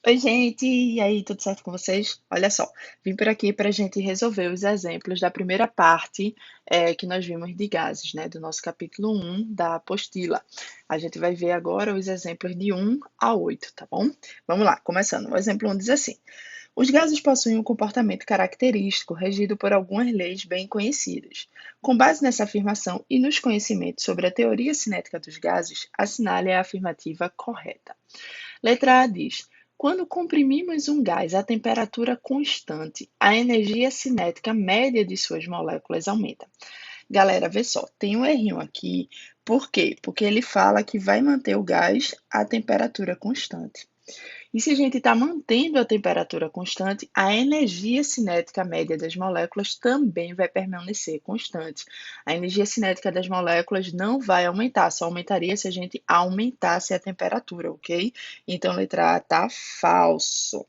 Oi, gente! E aí, tudo certo com vocês? Olha só, vim por aqui para a gente resolver os exemplos da primeira parte que nós vimos de gases, né? Do nosso capítulo 1 da apostila. A gente vai ver agora os exemplos de 1 a 8, tá bom? Vamos lá, começando. O exemplo 1 diz assim: os gases possuem um comportamento característico regido por algumas leis bem conhecidas. Com base nessa afirmação e nos conhecimentos sobre a teoria cinética dos gases, assinale a afirmativa correta. Letra A diz: quando comprimimos um gás a temperatura constante, a energia cinética média de suas moléculas aumenta. Galera, vê só, tem um errinho aqui. Por quê? Porque ele fala que vai manter o gás a temperatura constante. E se a gente está mantendo a temperatura constante, a energia cinética média das moléculas também vai permanecer constante. A energia cinética das moléculas não vai aumentar, só aumentaria se a gente aumentasse a temperatura, ok? Então, letra A está falso.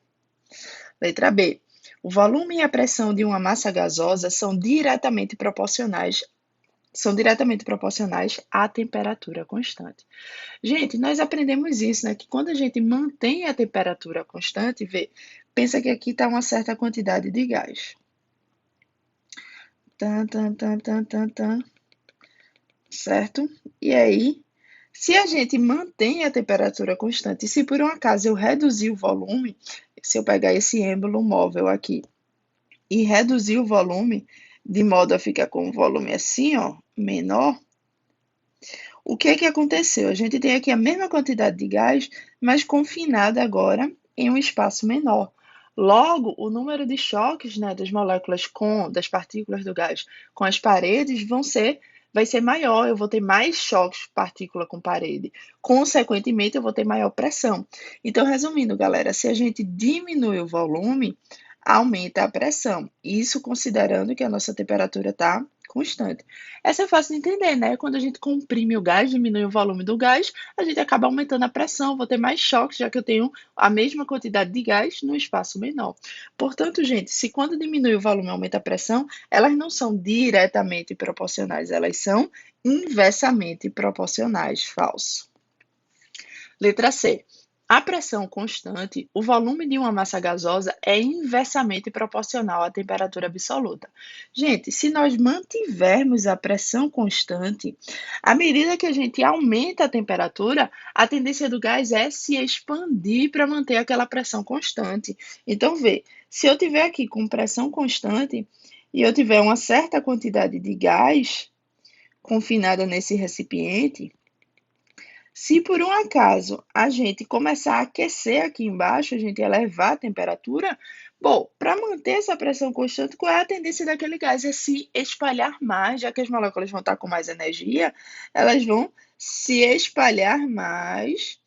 Letra B. O volume e a pressão de uma massa gasosa são diretamente proporcionais à temperatura constante. Gente, nós aprendemos isso, né? Que quando a gente mantém a temperatura constante, pensa que aqui está uma certa quantidade de gás. Tan, tan, tan, tan, tan, tan, certo? E aí, se a gente mantém a temperatura constante, e se por um acaso eu reduzir o volume, se eu pegar esse êmbolo móvel aqui e reduzir o volume, de modo a ficar com um volume assim, ó, menor, o que é que aconteceu? A gente tem aqui a mesma quantidade de gás, mas confinada agora em um espaço menor. Logo, o número de choques, né, das moléculas das partículas do gás com as paredes vai ser maior. Eu vou ter mais choques partícula com parede. Consequentemente, eu vou ter maior pressão. Então, resumindo, galera, se a gente diminui o volume, aumenta a pressão. Isso considerando que a nossa temperatura está constante. Essa é fácil de entender, né? Quando a gente comprime o gás, diminui o volume do gás, a gente acaba aumentando a pressão, vou ter mais choques, já que eu tenho a mesma quantidade de gás no espaço menor. Portanto, gente, se quando diminui o volume aumenta a pressão, elas não são diretamente proporcionais, elas são inversamente proporcionais. Falso. Letra C. A pressão constante, o volume de uma massa gasosa é inversamente proporcional à temperatura absoluta. Gente, se nós mantivermos a pressão constante, à medida que a gente aumenta a temperatura, a tendência do gás é se expandir para manter aquela pressão constante. Então, se eu tiver aqui com pressão constante e eu tiver uma certa quantidade de gás confinada nesse recipiente, se por um acaso a gente começar a aquecer aqui embaixo, a gente elevar a temperatura, bom, para manter essa pressão constante, qual é a tendência daquele gás? É se espalhar mais, já que as moléculas vão estar com mais energia, elas vão se espalhar mais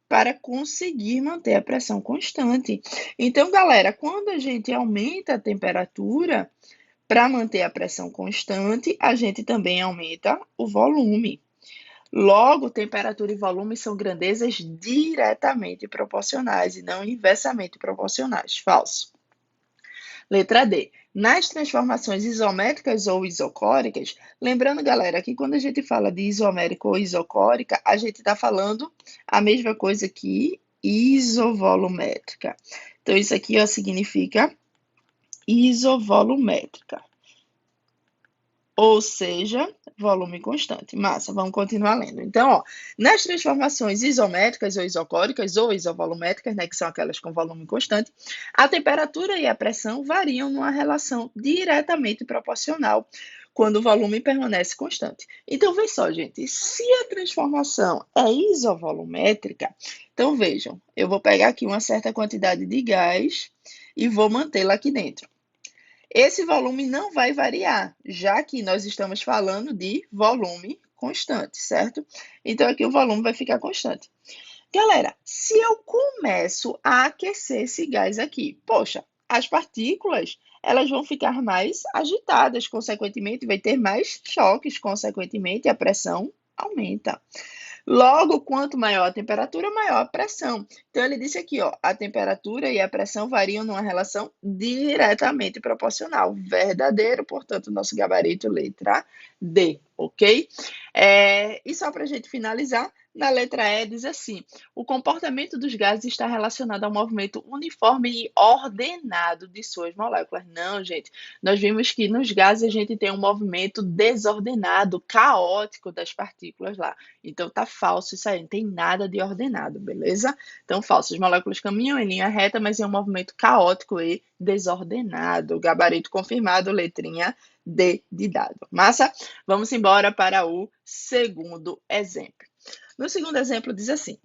para conseguir manter a pressão constante. Então, galera, quando a gente aumenta a temperatura para manter a pressão constante, a gente também aumenta o volume. Logo, temperatura e volume são grandezas diretamente proporcionais e não inversamente proporcionais. Falso. Letra D. Nas transformações isométricas ou isocóricas, lembrando, galera, que quando a gente fala de isomérica ou isocórica, a gente está falando a mesma coisa que isovolumétrica. Então, isso aqui ó, significa isovolumétrica. Ou seja, volume constante. Massa, vamos continuar lendo. Então, ó, nas transformações isométricas ou isocóricas ou isovolumétricas, né, que são aquelas com volume constante, a temperatura e a pressão variam numa relação diretamente proporcional quando o volume permanece constante. Então, vê só, gente, se a transformação é isovolumétrica, então vejam, eu vou pegar aqui uma certa quantidade de gás e vou mantê-la aqui dentro. Esse volume não vai variar, já que nós estamos falando de volume constante, certo? Então, aqui o volume vai ficar constante. Galera, se eu começo a aquecer esse gás aqui, poxa, as partículas elas vão ficar mais agitadas, consequentemente, vai ter mais choques, consequentemente, a pressão aumenta. Logo, quanto maior a temperatura, maior a pressão. Então, ele disse aqui, ó, a temperatura e a pressão variam numa relação diretamente proporcional. Verdadeiro, portanto, nosso gabarito, letra D, ok? E só para a gente finalizar, Na letra E diz assim: o comportamento dos gases está relacionado ao movimento uniforme e ordenado de suas moléculas. Não, gente, nós vimos que nos gases a gente tem um movimento desordenado, caótico das partículas lá. Então tá falso isso aí, não tem nada de ordenado, beleza? Então, falso. As moléculas caminham em linha reta, mas em um movimento caótico e desordenado. Gabarito confirmado, letrinha D de dado. Massa? Vamos embora para o segundo exemplo. No segundo exemplo, diz assim: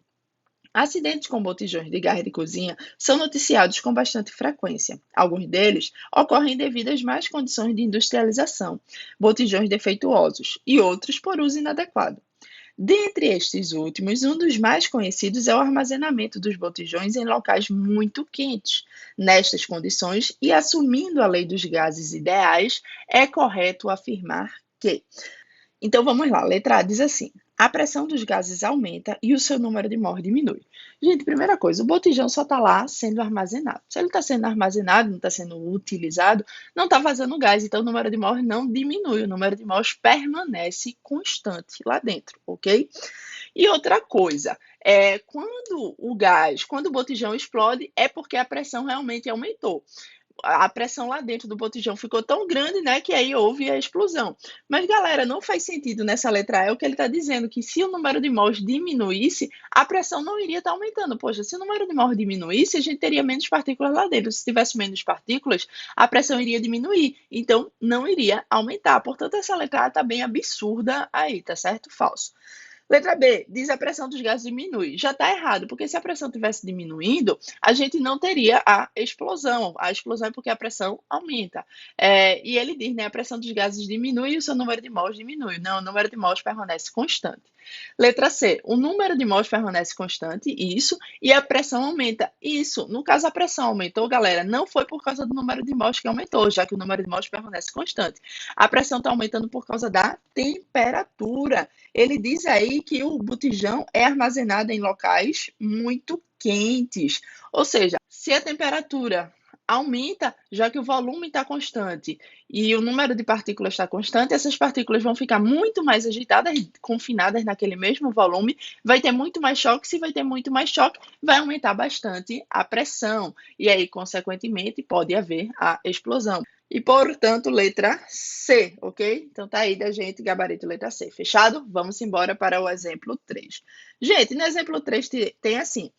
acidentes com botijões de gás de cozinha são noticiados com bastante frequência. Alguns deles ocorrem devido às más condições de industrialização, botijões defeituosos, e outros por uso inadequado. Dentre estes últimos, um dos mais conhecidos é o armazenamento dos botijões em locais muito quentes. Nestas condições, e assumindo a lei dos gases ideais, é correto afirmar que então vamos lá, letra A diz assim: a pressão dos gases aumenta e o seu número de mol diminui. Gente, primeira coisa, o botijão só está lá sendo armazenado. Se ele está sendo armazenado, não está sendo utilizado, não está vazando gás, então o número de mols não diminui, o número de mols permanece constante lá dentro, ok? E outra coisa, quando o botijão explode, é porque a pressão realmente aumentou. A pressão lá dentro do botijão ficou tão grande, né, que aí houve a explosão. Mas, galera, não faz sentido nessa letra E o que ele está dizendo, que se o número de mols diminuísse, a pressão não iria estar aumentando. Poxa, se o número de mols diminuísse, a gente teria menos partículas lá dentro. Se tivesse menos partículas, a pressão iria diminuir. Então, não iria aumentar. Portanto, essa letra A está bem absurda aí, tá certo? Falso. Letra B, diz a pressão dos gases diminui. Já está errado, porque se a pressão tivesse diminuindo, a gente não teria a explosão. A explosão é porque a pressão aumenta. E ele diz, né, a pressão dos gases diminui e o seu número de mols diminui. Não, o número de mols permanece constante. Letra C, o número de mols permanece constante, isso, e a pressão aumenta, isso. No caso, a pressão aumentou, galera, não foi por causa do número de mols que aumentou, já que o número de mols permanece constante. A pressão está aumentando por causa da temperatura. Ele diz aí que o botijão é armazenado em locais muito quentes. Ou seja, se a temperatura aumenta, já que o volume está constante e o número de partículas está constante, essas partículas vão ficar muito mais agitadas, confinadas naquele mesmo volume, vai ter muito mais choque, se vai ter muito mais choque, vai aumentar bastante a pressão, e aí, consequentemente, pode haver a explosão. E, portanto, letra C, ok? Então, tá aí da gente, gabarito letra C. Fechado? Vamos embora para o exemplo 3. Gente, no exemplo 3 tem assim: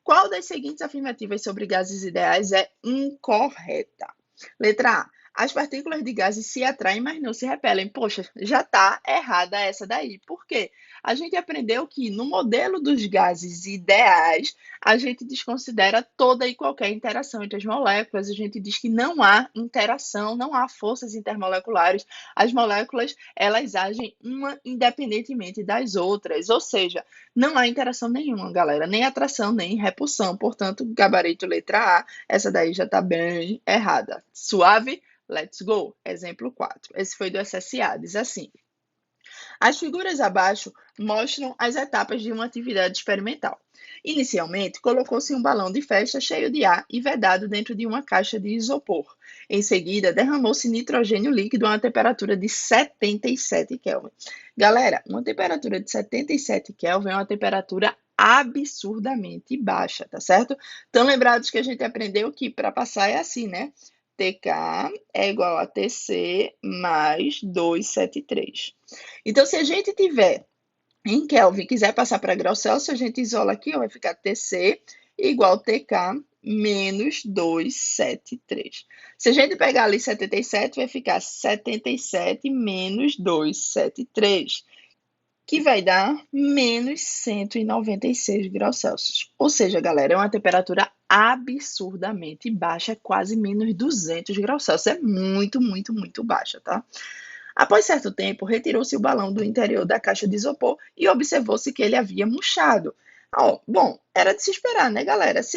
qual das seguintes afirmativas sobre gases ideais é incorreta? Letra A. As partículas de gases se atraem, mas não se repelem. Poxa, já está errada essa daí. Por quê? A gente aprendeu que no modelo dos gases ideais, a gente desconsidera toda e qualquer interação entre as moléculas. A gente diz que não há interação, não há forças intermoleculares. As moléculas, elas agem uma independentemente das outras. Ou seja, não há interação nenhuma, galera. Nem atração, nem repulsão. Portanto, gabarito letra A, essa daí já está bem errada. Suave? Let's go. Exemplo 4. Esse foi do SSA. Diz assim: as figuras abaixo mostram as etapas de uma atividade experimental. Inicialmente, colocou-se um balão de festa cheio de ar e vedado dentro de uma caixa de isopor. Em seguida, derramou-se nitrogênio líquido a uma temperatura de 77 Kelvin. Galera, uma temperatura de 77 Kelvin é uma temperatura absurdamente baixa, tá certo? Então, lembrados que a gente aprendeu que para passar é assim, né? TK é igual a TC mais 273. Então, se a gente tiver em Kelvin quiser passar para graus Celsius, a gente isola aqui, ó, vai ficar TC igual TK menos 273. Se a gente pegar ali 77, vai ficar 77 menos 273, que vai dar menos 196 graus Celsius. Ou seja, galera, é uma temperatura absurdamente baixa, quase menos 200 graus Celsius. É muito, muito, muito baixa, tá? Após certo tempo, retirou-se o balão do interior da caixa de isopor e observou-se que ele havia murchado. Bom, era de se esperar, né, galera? Se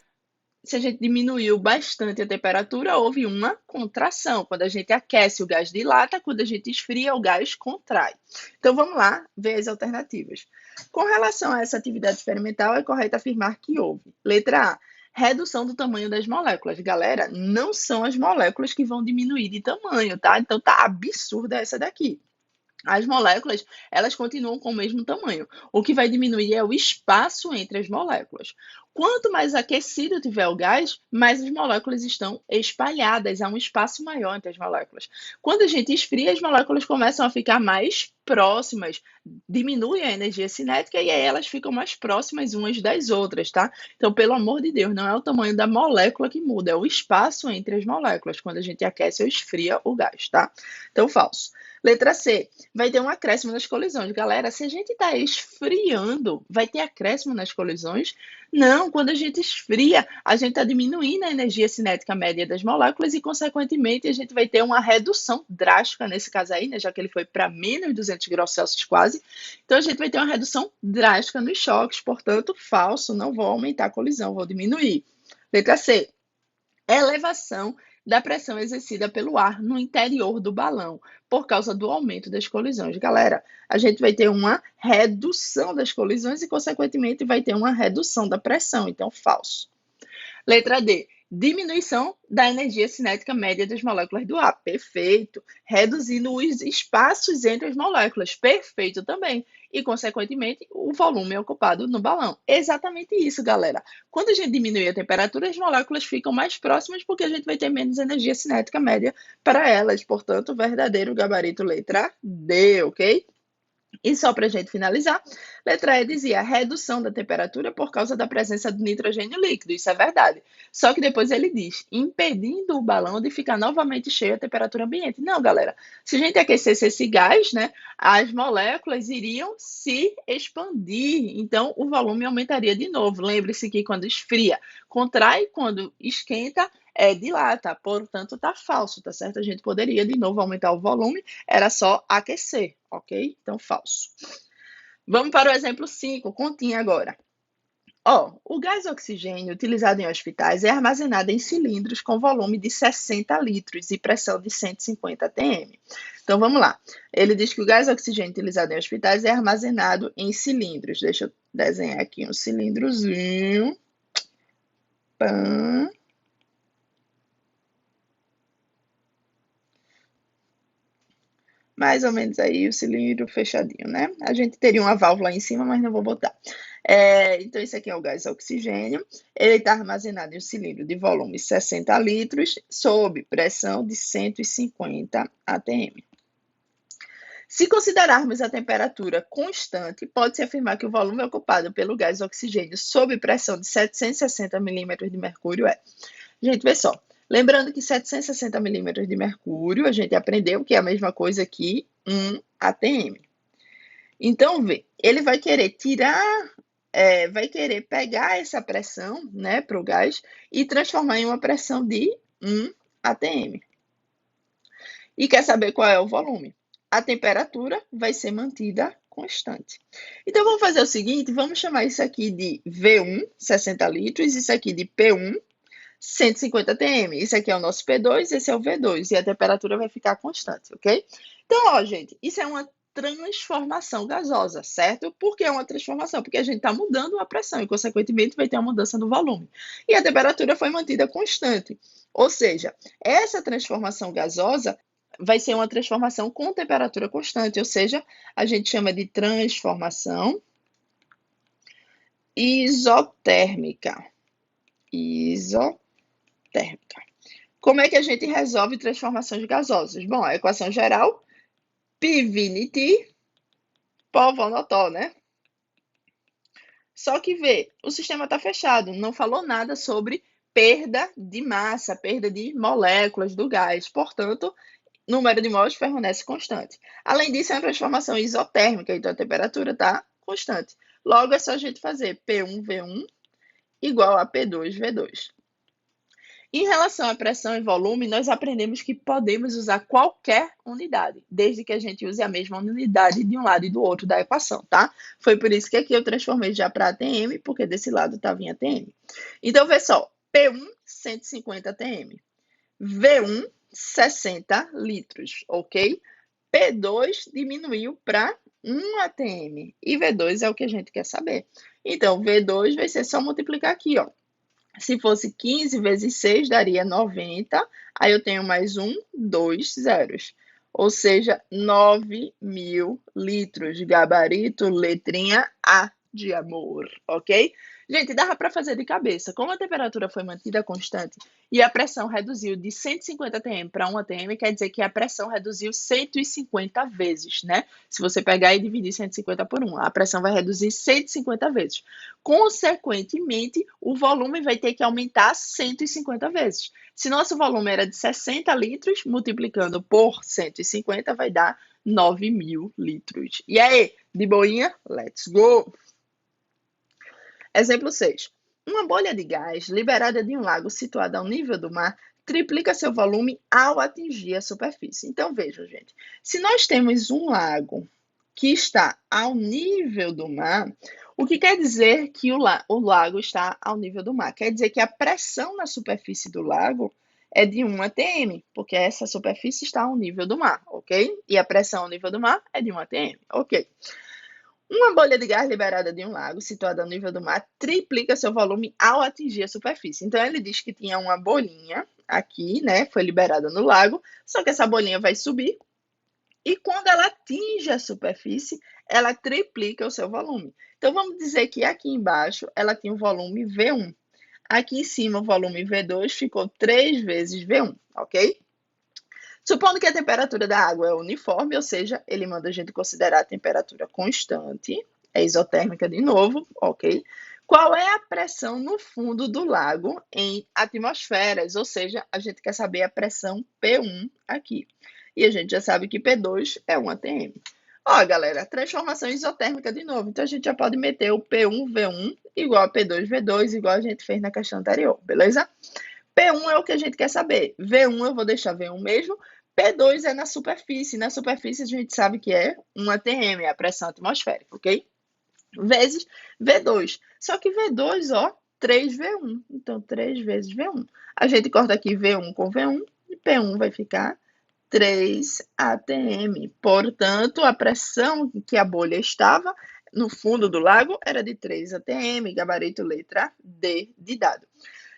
a gente diminuiu bastante a temperatura, houve uma contração. Quando a gente aquece, o gás dilata, quando a gente esfria, o gás contrai. Então, vamos lá ver as alternativas. Com relação a essa atividade experimental, é correto afirmar que houve. Letra A, redução do tamanho das moléculas. Galera, não são as moléculas que vão diminuir de tamanho, tá? Então, tá absurda essa daqui. As moléculas, elas continuam com o mesmo tamanho. O que vai diminuir é o espaço entre as moléculas. Quanto mais aquecido tiver o gás, mais as moléculas estão espalhadas, há um espaço maior entre as moléculas. Quando a gente esfria, as moléculas começam a ficar mais próximas, diminui a energia cinética e aí elas ficam mais próximas umas das outras, tá? Então, pelo amor de Deus, não é o tamanho da molécula que muda, é o espaço entre as moléculas, quando a gente aquece ou esfria o gás, tá? Então, falso. Letra C, vai ter um acréscimo nas colisões. Galera, se a gente está esfriando, vai ter acréscimo nas colisões? Não, quando a gente esfria, a gente está diminuindo a energia cinética média das moléculas e, consequentemente, a gente vai ter uma redução drástica nesse caso aí, né, já que ele foi para menos 200 graus Celsius quase. Então, a gente vai ter uma redução drástica nos choques, portanto, falso, não vou aumentar a colisão, vou diminuir. Letra C, elevação da pressão exercida pelo ar no interior do balão, por causa do aumento das colisões. Galera, a gente vai ter uma redução das colisões e, consequentemente, vai ter uma redução da pressão, então, falso. Letra D, diminuição da energia cinética média das moléculas do ar. Perfeito. Reduzindo os espaços entre as moléculas. Perfeito também. E, consequentemente, o volume ocupado no balão. Exatamente isso, galera. Quando a gente diminui a temperatura, as moléculas ficam mais próximas porque a gente vai ter menos energia cinética média para elas. Portanto, verdadeiro gabarito letra D, ok? E só para a gente finalizar, letra E dizia redução da temperatura por causa da presença do nitrogênio líquido. Isso é verdade. Só que depois ele diz, impedindo o balão de ficar novamente cheio à temperatura ambiente. Não, galera. Se a gente aquecesse esse gás, né, as moléculas iriam se expandir. Então, o volume aumentaria de novo. Lembre-se que quando esfria, contrai, quando esquenta, dilata. Portanto, tá falso, tá certo? A gente poderia de novo aumentar o volume, era só aquecer, ok? Então, falso. Vamos para o exemplo 5, continha agora. O gás oxigênio utilizado em hospitais é armazenado em cilindros com volume de 60 litros e pressão de 150 atm. Então, vamos lá. Ele diz que o gás oxigênio utilizado em hospitais é armazenado em cilindros. Deixa eu desenhar aqui um cilindrozinho. Pã. Mais ou menos aí o cilindro fechadinho, né? A gente teria uma válvula em cima, mas não vou botar. Então, esse aqui é o gás oxigênio. Ele está armazenado em um cilindro de volume 60 litros, sob pressão de 150 atm. Se considerarmos a temperatura constante, pode-se afirmar que o volume ocupado pelo gás oxigênio sob pressão de 760 milímetros de mercúrio é... Gente, vê só. Lembrando que 760 milímetros de mercúrio, a gente aprendeu que é a mesma coisa que 1 atm. Então, vê, ele vai querer vai querer pegar essa pressão, né, para o gás e transformar em uma pressão de 1 atm. E quer saber qual é o volume? A temperatura vai ser mantida constante. Então, vamos fazer o seguinte, vamos chamar isso aqui de V1, 60 litros, isso aqui de P1, 150 atm. Isso aqui é o nosso P2, esse é o V2, e a temperatura vai ficar constante, ok? Então, gente, isso é uma transformação gasosa, certo? Por que é uma transformação? Porque a gente está mudando a pressão e, consequentemente, vai ter uma mudança no volume. E a temperatura foi mantida constante. Ou seja, essa transformação gasosa vai ser uma transformação com temperatura constante, ou seja, a gente chama de transformação isotérmica. Como é que a gente resolve transformações gasosas? Bom, a equação geral, PV/T, PV/T, né? Só que vê, o sistema está fechado, não falou nada sobre perda de massa, perda de moléculas do gás, portanto, o número de mols permanece constante. Além disso, é uma transformação isotérmica, então a temperatura está constante. Logo, é só a gente fazer P1V1 igual a P2V2. Em relação à pressão e volume, nós aprendemos que podemos usar qualquer unidade, desde que a gente use a mesma unidade de um lado e do outro da equação, tá? Foi por isso que aqui eu transformei já para ATM, porque desse lado estava em ATM. Então, vê só, P1, 150 ATM. V1, 60 litros, ok? P2 diminuiu para 1 ATM. E V2 é o que a gente quer saber. Então, V2 vai ser só multiplicar aqui, ó. Se fosse 15 vezes 6, daria 90. Aí eu tenho mais 2 zeros. ou seja, 9.000 litros. Gabarito, letrinha A de amor, ok? Gente, dava para fazer de cabeça. Como a temperatura foi mantida constante e a pressão reduziu de 150 atm para 1 atm, quer dizer que a pressão reduziu 150 vezes, né? Se você pegar e dividir 150 por 1, a pressão vai reduzir 150 vezes. Consequentemente, o volume vai ter que aumentar 150 vezes. Se nosso volume era de 60 litros, multiplicando por 150 vai dar 9.000 litros. E aí, de boinha? Let's go! Exemplo 6. Uma bolha de gás liberada de um lago situado ao nível do mar triplica seu volume ao atingir a superfície. Então, vejam, gente, se nós temos um lago que está ao nível do mar, o que quer dizer que o lago está ao nível do mar? Quer dizer que a pressão na superfície do lago é de 1 atm, porque essa superfície está ao nível do mar, ok? E a pressão ao nível do mar é de 1 atm, ok? Uma bolha de gás liberada de um lago, situada ao nível do mar, triplica seu volume ao atingir a superfície. Então, ele diz que tinha uma bolinha aqui, né? Foi liberada no lago, só que essa bolinha vai subir e quando ela atinge a superfície, ela triplica o seu volume. Então, vamos dizer que aqui embaixo ela tinha o volume V1. Aqui em cima, o volume V2 ficou 3 vezes V1, ok? Supondo que a temperatura da água é uniforme, ou seja, ele manda a gente considerar a temperatura constante, é isotérmica de novo, ok? Qual é a pressão no fundo do lago em atmosferas? Ou seja, a gente quer saber a pressão P1 aqui. E a gente já sabe que P2 é 1 atm. Ó, galera, transformação isotérmica de novo. Então, a gente já pode meter o P1V1 igual a P2V2, igual a gente fez na questão anterior, beleza? P1 é o que a gente quer saber. V1 eu vou deixar V1 mesmo. P2 é na superfície. Na superfície a gente sabe que é 1 atm, a pressão atmosférica, ok? Vezes V2. Só que V2, ó, 3V1. Então, 3 vezes V1. A gente corta aqui V1 com V1 e P1 vai ficar 3 atm. Portanto, a pressão que a bolha estava no fundo do lago era de 3 atm. Gabarito letra D de dado.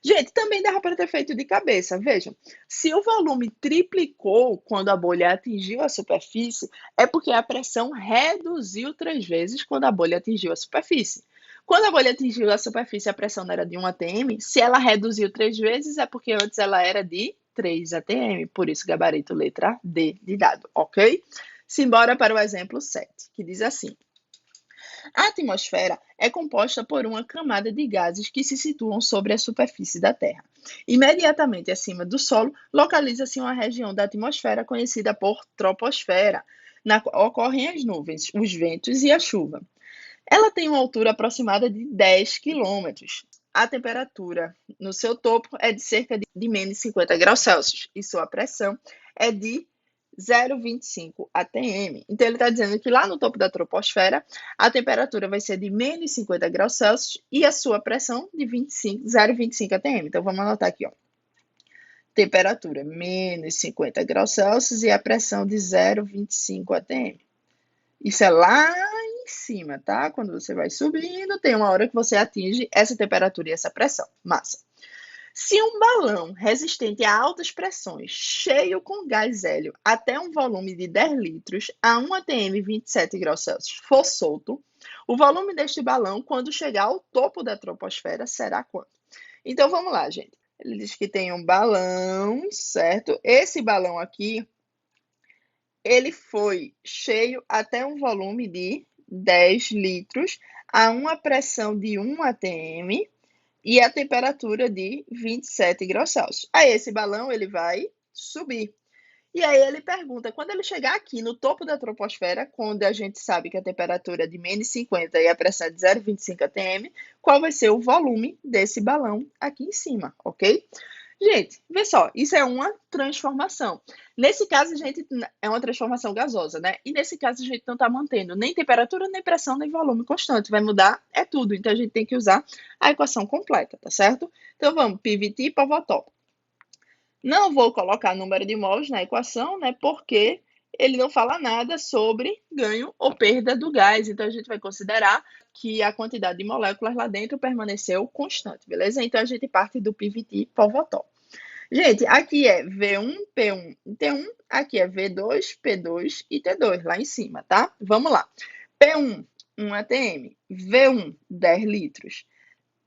Gente, também dava para ter feito de cabeça. Vejam, se o volume triplicou quando a bolha atingiu a superfície, é porque a pressão reduziu 3 vezes quando a bolha atingiu a superfície. Quando a bolha atingiu a superfície, a pressão não era de 1 atm. Se ela reduziu 3 vezes, é porque antes ela era de 3 atm. Por isso, gabarito letra D de dado, ok? Simbora para o exemplo 7, que diz assim. A atmosfera é composta por uma camada de gases que se situam sobre a superfície da Terra. Imediatamente acima do solo, localiza-se uma região da atmosfera conhecida por troposfera, na qual ocorrem as nuvens, os ventos e a chuva. Ela tem uma altura aproximada de 10 quilômetros. A temperatura no seu topo é de cerca de menos 50 graus Celsius e sua pressão é de 0,25 atm. Então, ele está dizendo que lá no topo da troposfera, a temperatura vai ser de menos 50 graus Celsius e a sua pressão de 0,25 atm. Então, vamos anotar aqui, ó. Temperatura menos 50 graus Celsius e a pressão de 0,25 atm. Isso é lá em cima, tá? Quando você vai subindo, tem uma hora que você atinge essa temperatura e essa pressão. Massa. Se um balão resistente a altas pressões, cheio com gás hélio até um volume de 10 litros a 1 atm 27 graus Celsius for solto, o volume deste balão, quando chegar ao topo da troposfera, será quanto? Então, vamos lá, gente. Ele diz que tem um balão, certo? Esse balão aqui, ele foi cheio até um volume de 10 litros a uma pressão de 1 atm e a temperatura de 27 graus Celsius. Aí esse balão ele vai subir. E aí ele pergunta, quando ele chegar aqui no topo da troposfera, quando a gente sabe que a temperatura é de menos 50 e a pressão é de 0,25 atm, qual vai ser o volume desse balão aqui em cima, ok? Gente, vê só, isso é uma transformação. Nesse caso, a gente é uma transformação gasosa, né? E nesse caso, a gente não está mantendo nem temperatura, nem pressão, nem volume constante. Vai mudar é tudo. Então, a gente tem que usar a equação completa, tá certo? Então, vamos, PVT Pavotop. Não vou colocar número de mols na equação, né? Porque ele não fala nada sobre ganho ou perda do gás. Então, a gente vai considerar que a quantidade de moléculas lá dentro permaneceu constante, beleza? Então, a gente parte do PVT Pavotop. Gente, aqui é V1, P1 e T1. Aqui é V2, P2 e T2, lá em cima, tá? Vamos lá. P1, 1 atm. V1, 10 litros.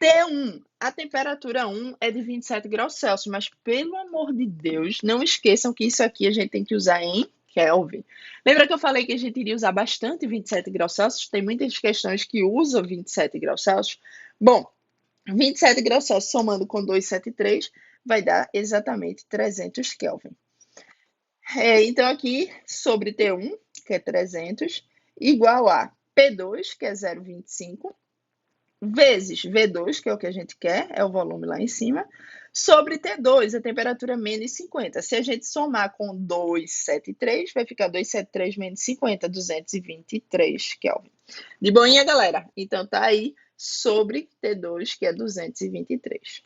T1, a temperatura 1 é de 27 graus Celsius, mas pelo amor de Deus, não esqueçam que isso aqui a gente tem que usar em Kelvin. Lembra que eu falei que a gente iria usar bastante 27 graus Celsius? Tem muitas questões que usam 27 graus Celsius. Bom, 27 graus Celsius somando com 273 vai dar exatamente 300 Kelvin. Então, aqui sobre T1, que é 300, igual a P2, que é 0,25, vezes V2, que é o que a gente quer, é o volume lá em cima, sobre T2, a temperatura menos 50. Se a gente somar com 273, vai ficar 273 menos 50, 223 Kelvin. De boinha, galera? Então, tá aí sobre T2, que é 223.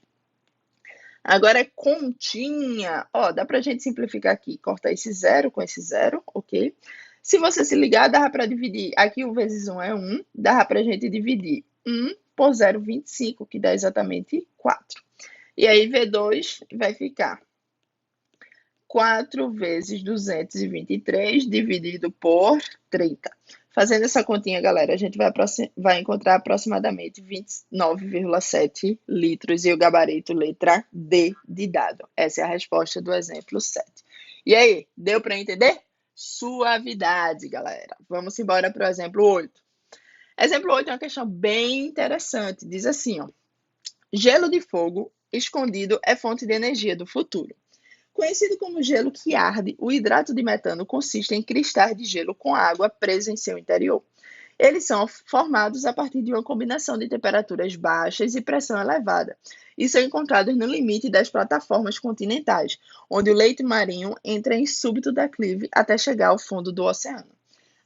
Agora é continha. Ó, dá pra gente simplificar aqui, cortar esse zero com esse zero, ok? Se você se ligar, dá para dividir. Aqui o vezes 1 é 1, dá para a gente dividir 1 por 0,25, que dá exatamente 4. E aí V2 vai ficar 4 vezes 223 dividido por 30. Fazendo essa continha, galera, a gente vai encontrar aproximadamente 29,7 litros e o gabarito letra D de dado. Essa é a resposta do exemplo 7. E aí, deu para entender? Suavidade, galera. Vamos embora para o exemplo 8. Exemplo 8 é uma questão bem interessante. Diz assim, ó. Gelo de fogo escondido é fonte de energia do futuro. Conhecido como gelo que arde, o hidrato de metano consiste em cristais de gelo com água presa em seu interior. Eles são formados a partir de uma combinação de temperaturas baixas e pressão elevada, e são encontrados no limite das plataformas continentais, onde o leito marinho entra em súbito declive até chegar ao fundo do oceano.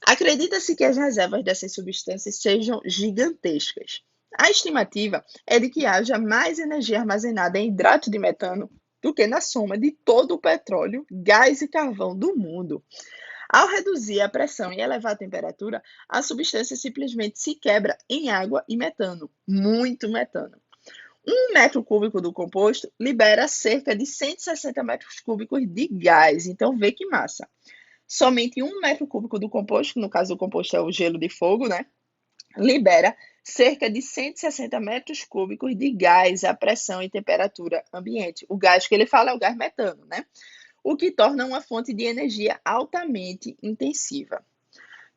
Acredita-se que as reservas dessas substâncias sejam gigantescas. A estimativa é de que haja mais energia armazenada em hidrato de metano do que na soma de todo o petróleo, gás e carvão do mundo. Ao reduzir a pressão e elevar a temperatura, a substância simplesmente se quebra em água e metano, muito metano. 1 metro cúbico do composto libera cerca de 160 metros cúbicos de gás, então vê que massa. Somente 1 metro cúbico do composto, que no caso do composto é o gelo de fogo, né? Libera cerca de 160 metros cúbicos de gás à pressão e temperatura ambiente. O gás que ele fala é o gás metano, né? O que torna uma fonte de energia altamente intensiva.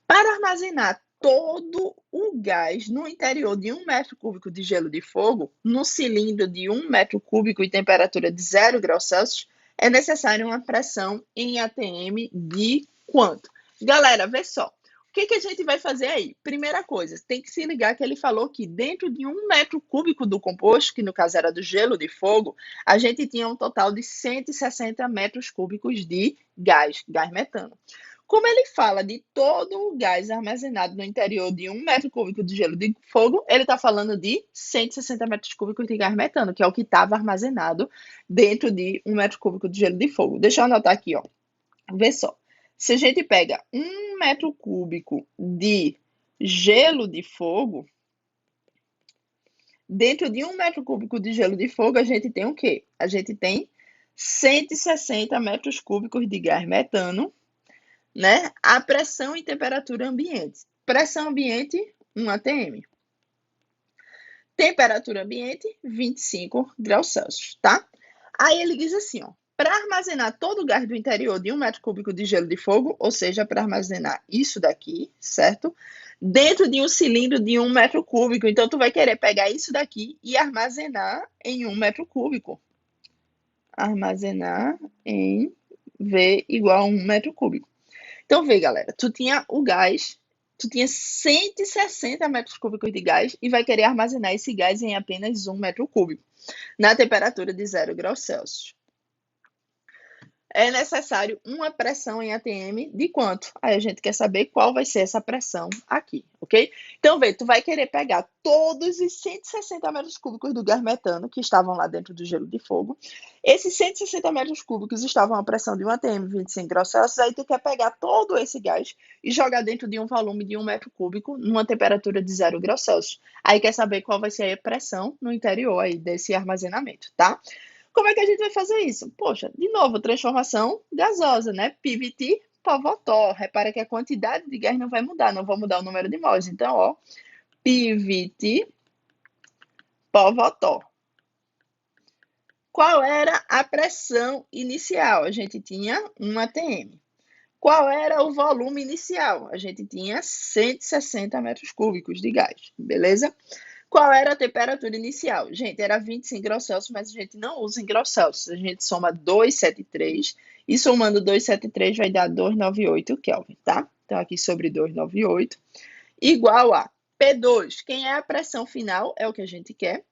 Para armazenar todo o gás no interior de 1 metro cúbico de gelo de fogo, no cilindro de 1 metro cúbico e temperatura de 0 graus Celsius, é necessária uma pressão em atm de quanto? Galera, vê só. O que a gente vai fazer aí? Primeira coisa, tem que se ligar que ele falou que dentro de 1 metro cúbico do composto, que no caso era do gelo de fogo, a gente tinha um total de 160 metros cúbicos de gás metano. Como ele fala de todo o gás armazenado no interior de 1 metro cúbico de gelo de fogo, ele está falando de 160 metros cúbicos de gás metano, que é o que estava armazenado dentro de 1 metro cúbico de gelo de fogo. Deixa eu anotar aqui, ó. Vê só. Se a gente pega 1 metro cúbico de gelo de fogo, dentro de 1 metro cúbico de gelo de fogo, a gente tem o quê? A gente tem 160 metros cúbicos de gás metano, né? A pressão e temperatura ambiente. Pressão ambiente, 1 atm. Temperatura ambiente, 25 graus Celsius, tá? Aí ele diz assim, ó. Para armazenar todo o gás do interior de 1 metro cúbico de gelo de fogo, ou seja, para armazenar isso daqui, certo? Dentro de um cilindro de 1 metro cúbico. Então, tu vai querer pegar isso daqui e armazenar em 1 metro cúbico. Armazenar em V igual a 1 metro cúbico. Então, vê, galera, tu tinha o gás, tu tinha 160 metros cúbicos de gás e vai querer armazenar esse gás em apenas 1 metro cúbico, na temperatura de 0 graus Celsius. É necessário uma pressão em atm de quanto? Aí a gente quer saber qual vai ser essa pressão aqui, ok? Então, vê, tu vai querer pegar todos os 160 metros cúbicos do gás metano que estavam lá dentro do gelo de fogo. Esses 160 metros cúbicos estavam a pressão de 1 atm, 25 graus Celsius. Aí tu quer pegar todo esse gás e jogar dentro de um volume de 1 metro cúbico numa temperatura de 0 graus Celsius. Aí quer saber qual vai ser a pressão no interior aí desse armazenamento, tá? Como é que a gente vai fazer isso? Poxa, de novo, transformação gasosa, né? PVT para Votó. Repara que a quantidade de gás não vai mudar, não vai mudar o número de mols. Então, ó, PVT para Votó. Qual era a pressão inicial? A gente tinha 1 atm. Qual era o volume inicial? A gente tinha 160 metros cúbicos de gás, beleza? Qual era a temperatura inicial? Gente, era 25 graus Celsius, mas a gente não usa em graus Celsius. A gente soma 273 e somando 273 vai dar 298 Kelvin, tá? Então, aqui sobre 298 igual a P2. Quem é a pressão final? É o que a gente quer.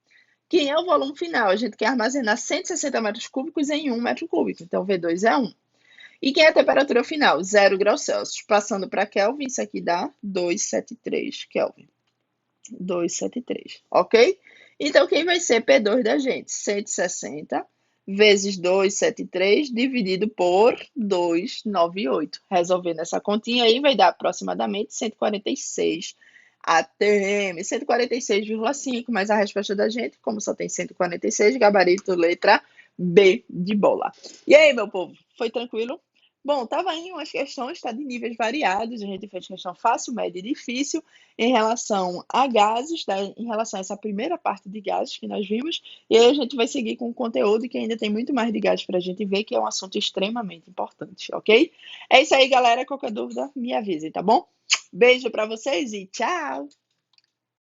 Quem é o volume final? A gente quer armazenar 160 metros cúbicos em 1 metro cúbico. Então, V2 é 1. E quem é a temperatura final? 0 graus Celsius. Passando para Kelvin, isso aqui dá 273 Kelvin. 273, ok? Então, quem vai ser P2 da gente? 160 vezes 273 dividido por 298. Resolvendo essa continha aí, vai dar aproximadamente 146 ATM, 146,5, mas a resposta da gente, como só tem 146, gabarito letra B de bola. E aí, meu povo, foi tranquilo? Bom, estava em umas questões, está de níveis variados, a gente fez questão fácil, média e difícil em relação a gases, tá? Em relação a essa primeira parte de gases que nós vimos, e aí a gente vai seguir com o conteúdo que ainda tem muito mais de gases para a gente ver, que é um assunto extremamente importante, ok? É isso aí, galera. Qualquer dúvida, me avise, tá bom? Beijo para vocês e tchau!